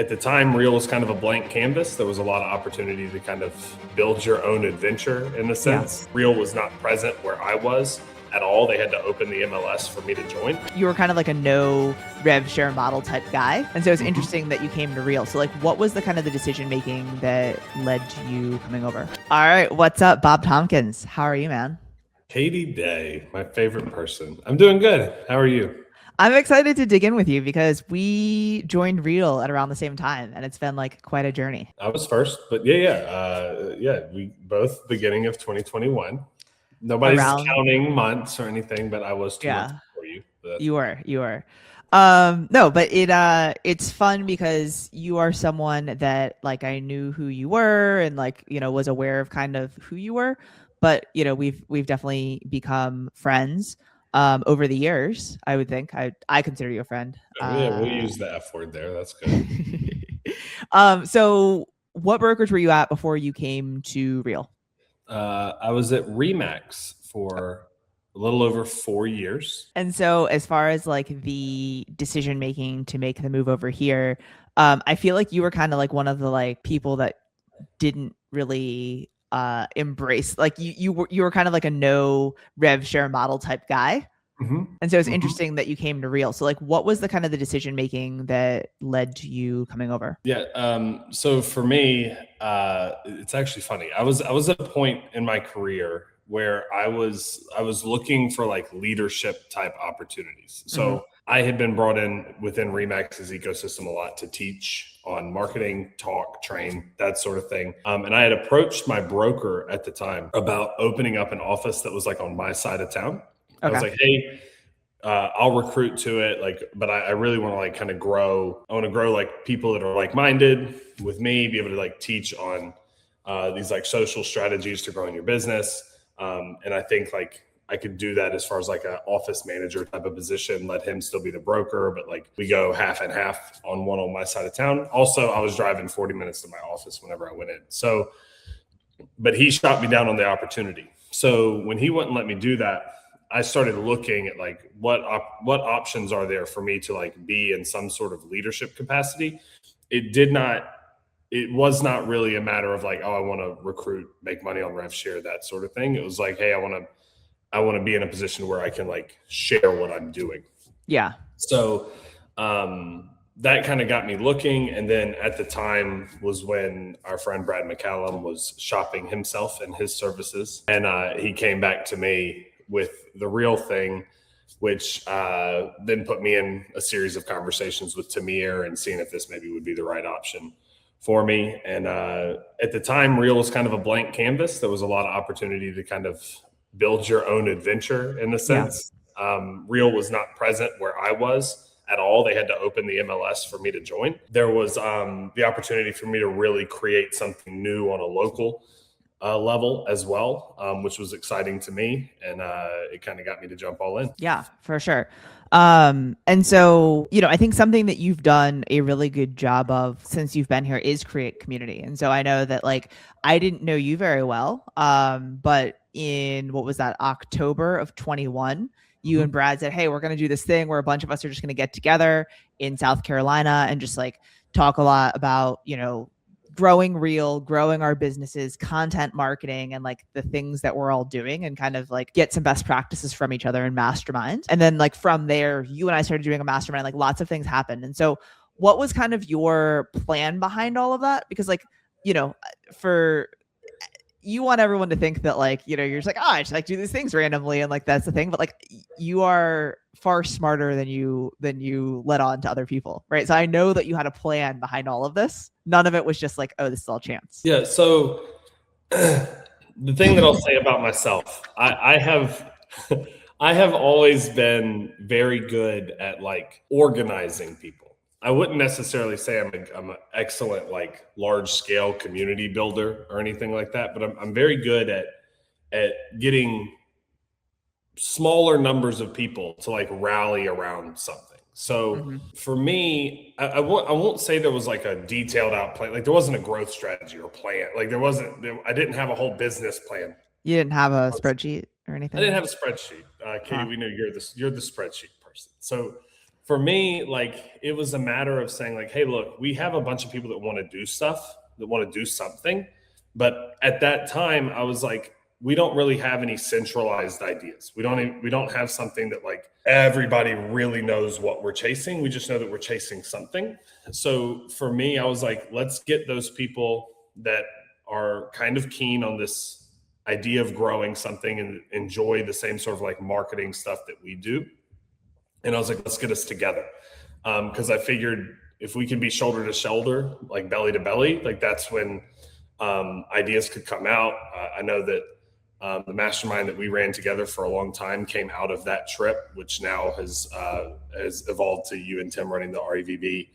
At the time, Reel was kind of a blank canvas. There was a lot of opportunity to kind of build your own adventure in a sense. Reel was not present where I was at all. They had to open the MLS for me to join. You were kind of like a no rev share model type guy. And so it's interesting that you came to Reel. So like, what was the kind of the decision making that led to you coming over? All right. What's up, Bob Tompkins? How are you, man? Katie Day, my favorite person. I'm doing good. How are you? I'm excited to dig in with you because we joined Reel at around the same time, and it's been like quite a journey. I was first, but we both beginning of 2021. Nobody's counting months or anything, but I was 2 months before you. But. You were. No, but it's fun because you are someone that like I knew who you were and like, was aware of kind of who you were, but we've definitely become friends over the years. I would think I consider you a friend. Yeah, we'll use the F word there. That's good. So what brokerage were you at before you came to Reel? I was at Remax for a little over 4 years. And so as far as like the decision making to make the move over here, I feel like you were kind of like one of the like people that didn't really embrace, like you were kind of like a no rev share model type guy. And so it's interesting that you came to Reel. So like, what was the kind of the decision making that led to you coming over? Yeah. So for me, it's actually funny. I was at a point in my career where I was looking for like leadership type opportunities. So I had been brought in within Remax's ecosystem a lot to teach on marketing, talk, train, that sort of thing. And I had approached my broker at the time about opening up an office that was like on my side of town. I was like, hey, I'll recruit to it. But I really want to like kind of grow. I want to grow like people that are like-minded with me, be able to like teach on these like social strategies to growing your business. And I think like I could do that as far as like an office manager type of position, let him still be the broker, but like we go half and half on one on my side of town. Also, I was driving 40 minutes to my office whenever I went in. So, but he shot me down on the opportunity. So when he wouldn't let me do that, I started looking at like what options are there for me to like be in some sort of leadership capacity. It was not really a matter of like, oh, I want to recruit, make money on rev share, that sort of thing. It was like, hey, I want to be in a position where I can like share what I'm doing. Yeah. So that kind of got me looking. And then at the time was when our friend Brad McCallum was shopping himself and his services. And he came back to me with the Reel thing, which then put me in a series of conversations with Tamir and seeing if this maybe would be the right option for me. And at the time, Reel was kind of a blank canvas. There was a lot of opportunity to kind of build your own adventure in a sense. Reel was not present where I was at all. They had to open the MLS for me to join. There was the opportunity for me to really create something new on a local level as well, which was exciting to me. And it kind of got me to jump all in. Yeah, for sure. And so, I think something that you've done a really good job of since you've been here is create community. And so I know that like, I didn't know you very well. But in what was that, October of 21, you and Brad said, hey, we're going to do this thing where a bunch of us are just going to get together in South Carolina and just like talk a lot about, growing Reel, growing our businesses, content marketing, and like the things that we're all doing and kind of like get some best practices from each other and mastermind. And then like from there, you and I started doing a mastermind, like lots of things happened. And so what was kind of your plan behind all of that? Because like, for you want everyone to think that like, you're just like, I just like do these things randomly. And like, that's the thing. But like you are far smarter than you let on to other people. Right. So I know that you had a plan behind all of this. None of it was just like, oh, this is all chance. Yeah. So the thing that I'll say about myself, I have always been very good at like organizing people. I wouldn't necessarily say I'm an excellent like large scale community builder or anything like that, but I'm very good at getting smaller numbers of people to like rally around something. So for me, I won't say there was like a detailed out plan. Like there wasn't a growth strategy or plan. Like I didn't have a whole business plan. You didn't have a spreadsheet or anything? I didn't have a spreadsheet. Katie, we know you're the spreadsheet person. So For me, like it was a matter of saying like, hey, look, we have a bunch of people that want to do stuff, that want to do something. But at that time, I was like, we don't really have any centralized ideas. We don't have something that like everybody really knows what we're chasing. We just know that we're chasing something. So for me, I was like, let's get those people that are kind of keen on this idea of growing something and enjoy the same sort of like marketing stuff that we do. And I was like, let's get us together. Because I figured if we can be shoulder to shoulder, like belly to belly, like that's when ideas could come out. I know that the mastermind that we ran together for a long time came out of that trip, which now has evolved to you and Tim running the REVB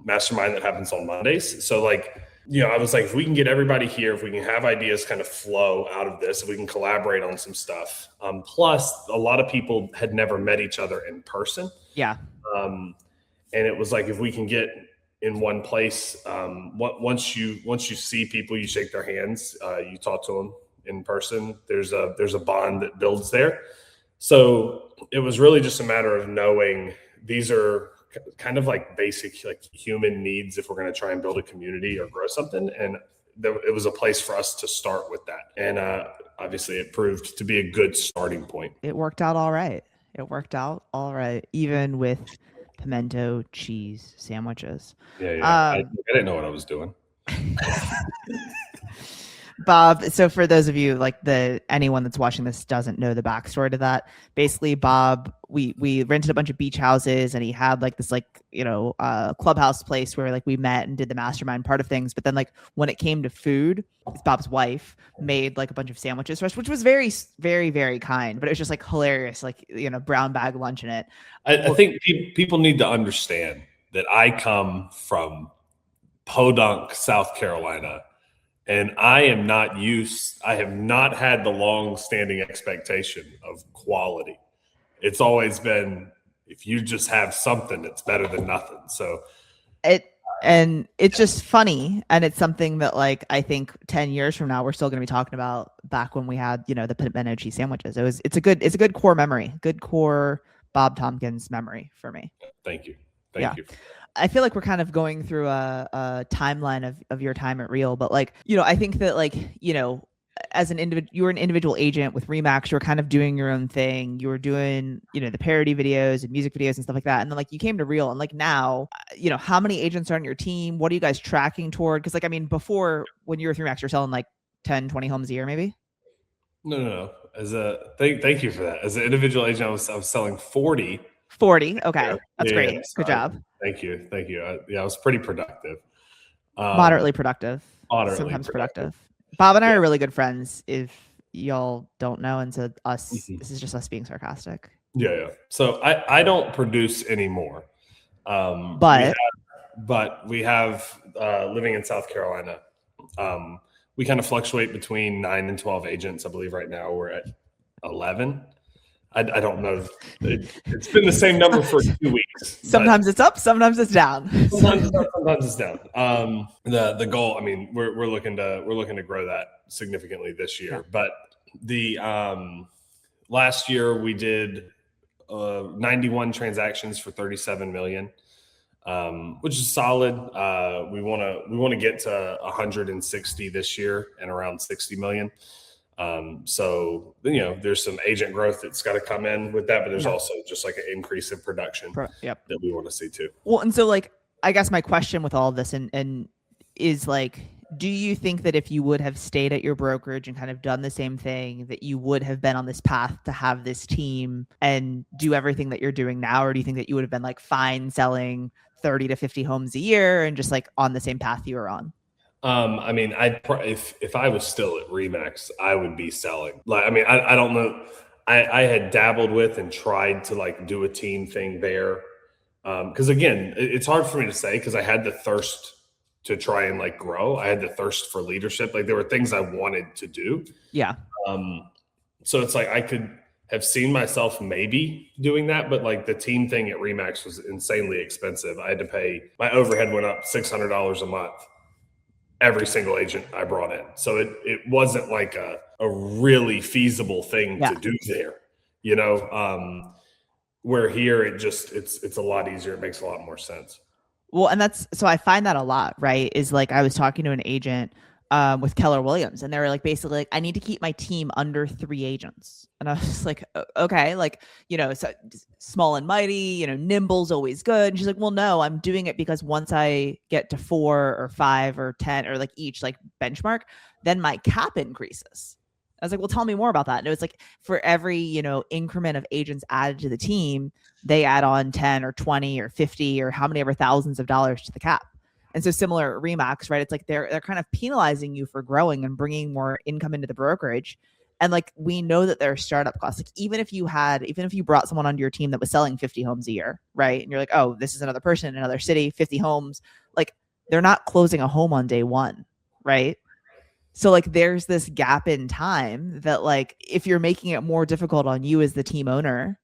mastermind that happens on Mondays. So like, I was like, if we can get everybody here, if we can have ideas kind of flow out of this, if we can collaborate on some stuff. Plus, a lot of people had never met each other in person. Yeah. And it was like, if we can get in one place, once you see people, you shake their hands, you talk to them in person, there's a bond that builds there. So it was really just a matter of knowing these are kind of like basic like human needs if we're going to try and build a community or grow something. And it was a place for us to start with that. And obviously it proved to be a good starting point. It worked out all right. Even with pimento cheese sandwiches. Yeah. I didn't know what I was doing. Bob, so for those of you like anyone that's watching this doesn't know the backstory to that, basically Bob, we rented a bunch of beach houses and he had like this clubhouse place where like we met and did the mastermind part of things. But then like when it came to food, Bob's wife made like a bunch of sandwiches for us, which was very, very, very kind, but it was just like hilarious, like, brown bag lunch in it. I think people need to understand that I come from Podunk, South Carolina. And I have not had the long-standing expectation of quality. It's always been, if you just have something, it's better than nothing. So it's just funny. And it's something that like, I think 10 years from now, we're still going to be talking about back when we had, the pimento cheese sandwiches. It's a good core memory, good core Bob Tompkins memory for me. Thank you. Thank you. I feel like we're kind of going through a timeline of your time at Real, but like, I think that like, as an individual, you were an individual agent with Remax, you were kind of doing your own thing. You were doing, the parody videos and music videos and stuff like that. And then like you came to Real and like now, how many agents are on your team? What are you guys tracking toward? Cause like, I mean, before when you were with Remax, you're selling like 10, 20 homes a year, maybe? No. Thank you for that. As an individual agent, I was selling 40. 40. Okay. That's great. Yeah, good job. Thank you. I was pretty productive. Moderately productive. Sometimes productive. Bob and I are really good friends if y'all don't know. And so this is just us being sarcastic. Yeah. So I don't produce anymore. But we have living in South Carolina. We kind of fluctuate between 9 and 12 agents. I believe right now we're at 11. I don't know. It's been the same number for 2 weeks. Sometimes it's up, sometimes it's down. Sometimes it's down. The goal, I mean, we're looking to grow that significantly this year. Yeah. But the last year we did 91 transactions for 37 million, which is solid. We want to get to 160 this year and around 60 million. So, there's some agent growth that's got to come in with that, but there's also just like an increase in production that we want to see too. Well, and so like, I guess my question with all of this and is like, do you think that if you would have stayed at your brokerage and kind of done the same thing, that you would have been on this path to have this team and do everything that you're doing now? Or do you think that you would have been like fine selling 30 to 50 homes a year and just like on the same path you were on? I mean, if I was still at Remax, I would be selling. Like, I mean, I don't know. I had dabbled with and tried to like do a team thing there. Because again, it's hard for me to say because I had the thirst to try and like grow. I had the thirst for leadership. Like there were things I wanted to do. Yeah. So it's like I could have seen myself maybe doing that, but like the team thing at Remax was insanely expensive. I had to pay, my overhead went up $600 a month. Every single agent I brought in. So it wasn't like a really feasible thing to do there, Where here it's a lot easier. It makes a lot more sense. Well, and that's so I find that a lot, right? Is like I was talking to an agent with Keller Williams, and they were like basically like, I need to keep my team under 3 agents. And I was just like, okay, like, so small and mighty, nimble's always good. And she's like, well, no, I'm doing it because once I get to 4 or 5 or 10 or like each like benchmark, then my cap increases. I was like, well, tell me more about that. And it was like for every, increment of agents added to the team, they add on 10 or 20 or 50 or how many ever thousands of dollars to the cap. And so similar at Remax, right? It's like they're kind of penalizing you for growing and bringing more income into the brokerage. And like we know that there are startup costs. Like even if you brought someone onto your team that was selling 50 homes a year, right? And you're like, oh, this is another person in another city, 50 homes. Like they're not closing a home on day one, right? So like there's this gap in time that like if you're making it more difficult on you as the team owner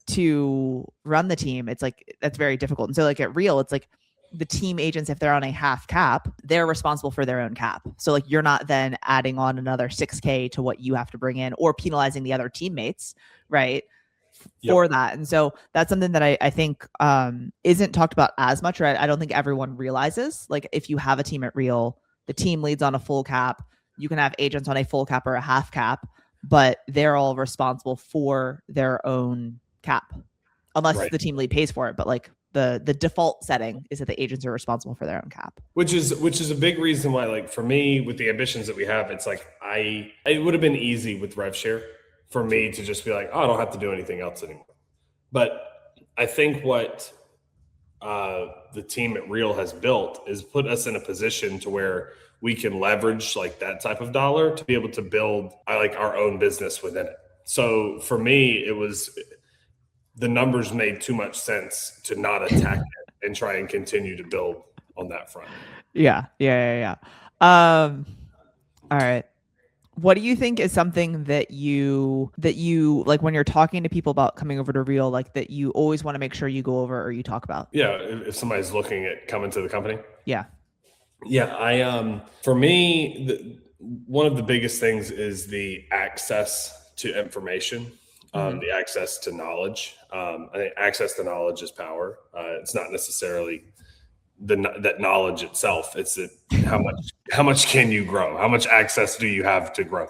to run the team, it's like that's very difficult. And so like at Real, it's like the team agents, if they're on a half cap, they're responsible for their own cap. So like you're not then adding on another 6K to what you have to bring in or penalizing the other teammates, right? For that. And so that's something that I think isn't talked about as much, right? I don't think everyone realizes like if you have a team at Real, the team leads on a full cap, you can have agents on a full cap or a half cap, but they're all responsible for their own cap unless the team lead pays for it. But like the default setting is that the agents are responsible for their own cap, which is a big reason why, like for me with the ambitions that we have, it's like it would have been easy with RevShare for me to just be like, oh, I don't have to do anything else anymore. But I think what the team at Real has built is put us in a position to where we can leverage like that type of dollar to be able to build like our own business within it. So for me, it was the numbers made too much sense to not attack it and try and continue to build on that front. Yeah. All right. What do you think is something that you like when you're talking to people about coming over to Real, like that you always want to make sure you go over or you talk about? Yeah, if somebody's looking at coming to the company. Yeah. For me, one of the biggest things is the access to information, the access to knowledge. I think access to knowledge is power. It's not necessarily that knowledge itself. It's how much can you grow? How much access do you have to grow?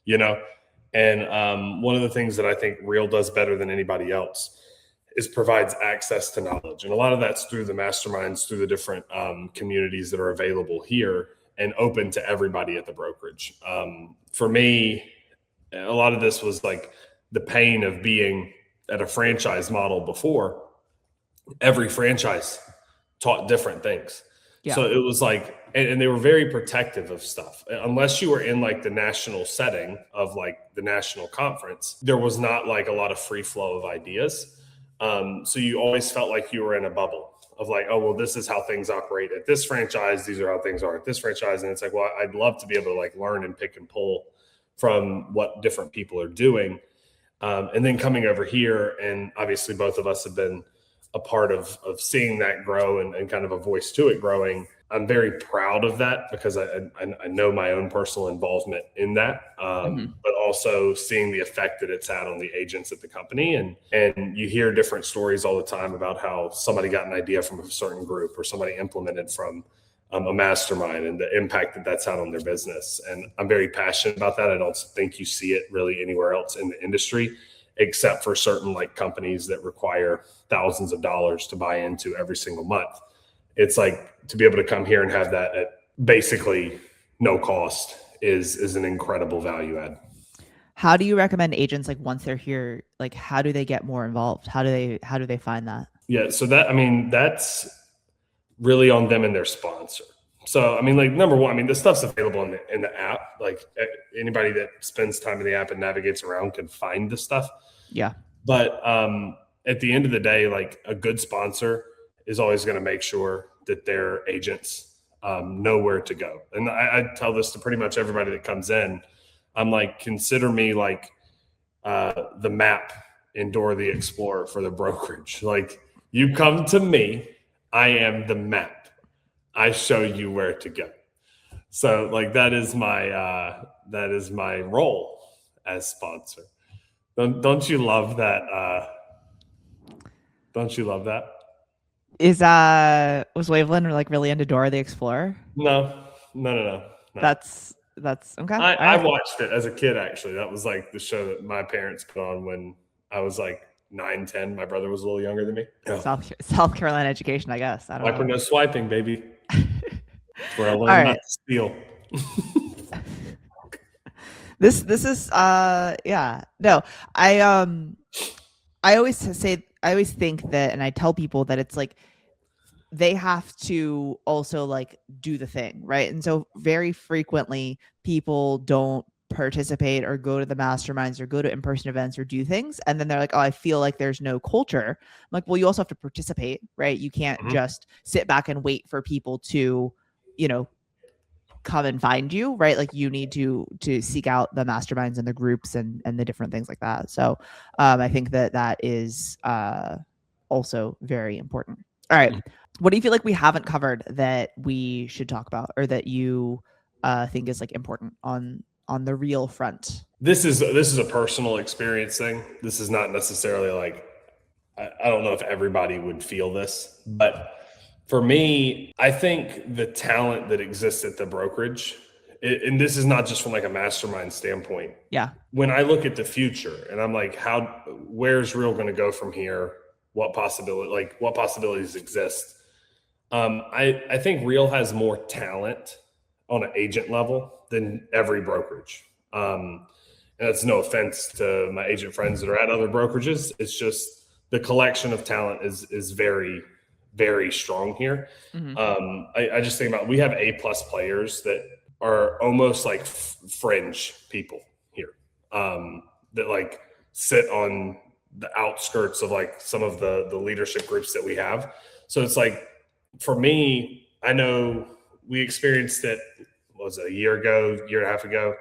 And one of the things that I think Real does better than anybody else is provides access to knowledge. And a lot of that's through the masterminds, through the different communities that are available here and open to everybody at the brokerage. For me, a lot of this was like the pain of being at a franchise model before. Every franchise taught different things. Yeah. So it was like, and they were very protective of stuff. Unless you were in like the national setting of like the national conference, there was not like a lot of free flow of ideas. So you always felt like you were in a bubble of like, oh, well, this is how things operate at this franchise. These are how things are at this franchise. And it's like, well, I'd love to be able to like learn and pick and pull from what different people are doing. And then coming over here, and obviously both of us have been a part of seeing that grow and kind of a voice to it growing. I'm very proud of that because I know my own personal involvement in that, but also seeing the effect that it's had on the agents at the company. And you hear different stories all the time about how somebody got an idea from a certain group or somebody implemented from a mastermind and the impact that that's had on their business. And I'm very passionate about that. I don't think you see it really anywhere else in the industry, except for certain like companies that require thousands of dollars to buy into every single month. It's like to be able to come here and have that at basically no cost is an incredible value add. How do you recommend agents, like once they're here, like how do they get more involved? How do they find that? Yeah. So that's really on them and their sponsor. So, like number one, the stuff's available in the app. Like anybody that spends time in the app and navigates around can find the stuff. Yeah. But at the end of the day, like a good sponsor is always going to make sure that their agents know where to go. And I tell this to pretty much everybody that comes in. I'm like, consider me like the map in Dora the Explorer for the brokerage. Like you come to me, I am the map. I show you where to go. So like that is my role as sponsor. Don't you love that Don't you love that? Is was Waveland like really into Dora the Explorer? No, no, no, no, no. That's okay. All I right. watched it as a kid. Actually, that was like the show that my parents put on when I was like 9, 10. My brother was a little younger than me. Oh, South Carolina education, I guess. I don't swiper know. no swiping, baby. That's where I All learned not right. to steal. This is yeah. No. I always say I always think that, and I tell people that it's like they have to also like do the thing, right? And so very frequently people don't participate or go to the masterminds or go to in-person events or do things, and then they're like, oh, I feel like there's no culture. I'm like, well, you also have to participate, right? You can't Mhm. just sit back and wait for people to, you know, come and find you, right? Like you need to seek out the masterminds and the groups and the different things like that. So I think that that is also very important. All right, what do you feel like we haven't covered that we should talk about, or that you think is like important on the real front? This is a personal experience thing. This is not necessarily like I don't know if everybody would feel this, but for me, I think the talent that exists at the brokerage, and this is not just from like a mastermind standpoint. Yeah. When I look at the future and I'm like, where's Real going to go from here? What possibilities exist? I think Real has more talent on an agent level than every brokerage. And that's no offense to my agent friends that are at other brokerages. It's just the collection of talent is very, very strong here. Mm-hmm. I just think about, we have A+ players that are almost like fringe people here, that like sit on the outskirts of like some of the leadership groups that we have. So it's like, for me, I know we experienced it, what was it, a year and a half ago.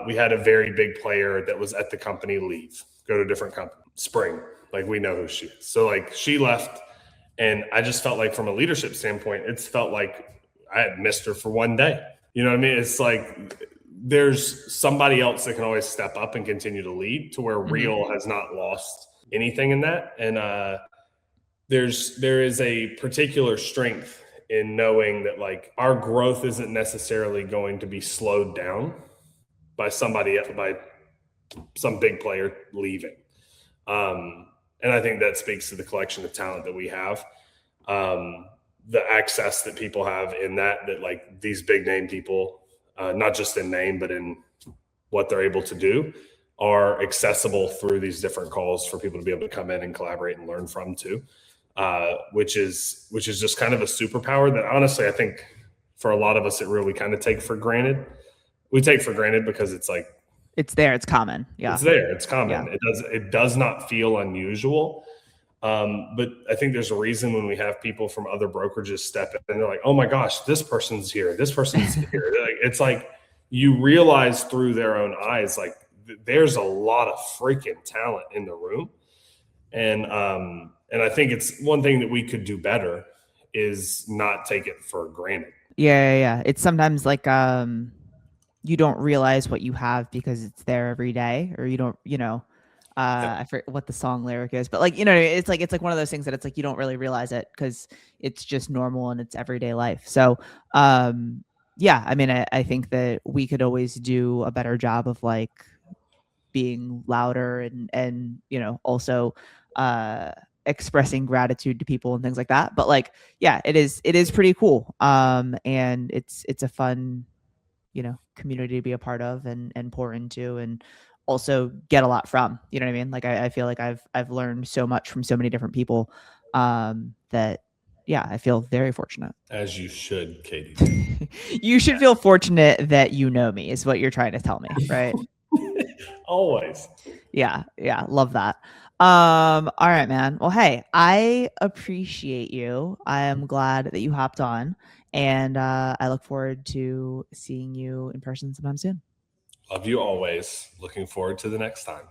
We had a very big player that was at the company leave, go to a different company. Spring, like we know who she is. So like she left, and I just felt like from a leadership standpoint, it's felt like I had missed her for one day. You know what I mean? It's like there's somebody else that can always step up and continue to lead, to where Real has not lost anything in that. And there is a particular strength in knowing that like our growth isn't necessarily going to be slowed down by some big player leaving. And I think that speaks to the collection of talent that we have. The access that people have in that like these big name people, not just in name, but in what they're able to do, are accessible through these different calls for people to be able to come in and collaborate and learn from too. Which is just kind of a superpower that honestly, I think for a lot of us at Real, we kind of take for granted. We take for granted because it's like, it's there, it's common. Yeah. It's there, it's common. Yeah. It does not feel unusual. But I think there's a reason when we have people from other brokerages step in and they're like, oh my gosh, this person's here. This person's here. It's like you realize through their own eyes, like there's a lot of freaking talent in the room. And I think it's one thing that we could do better is not take it for granted. Yeah. It's sometimes like you don't realize what you have because it's there every day, or you don't, I forget what the song lyric is, but like, it's like one of those things that it's like you don't really realize it because it's just normal and it's everyday life. So yeah, I mean, I think that we could always do a better job of like being louder and also expressing gratitude to people and things like that. But like, yeah, it is pretty cool. And it's a fun, community to be a part of and pour into, and also get a lot from. You know what I mean? Like I feel like I've learned so much from so many different people, that yeah, I feel very fortunate. As you should, Katie. You should feel fortunate that you know me, is what you're trying to tell me, right? Always. Yeah, love that. All right, man. Well, hey, I appreciate you. I am glad that you hopped on, and I look forward to seeing you in person sometime soon. Love you always. Looking forward to the next time.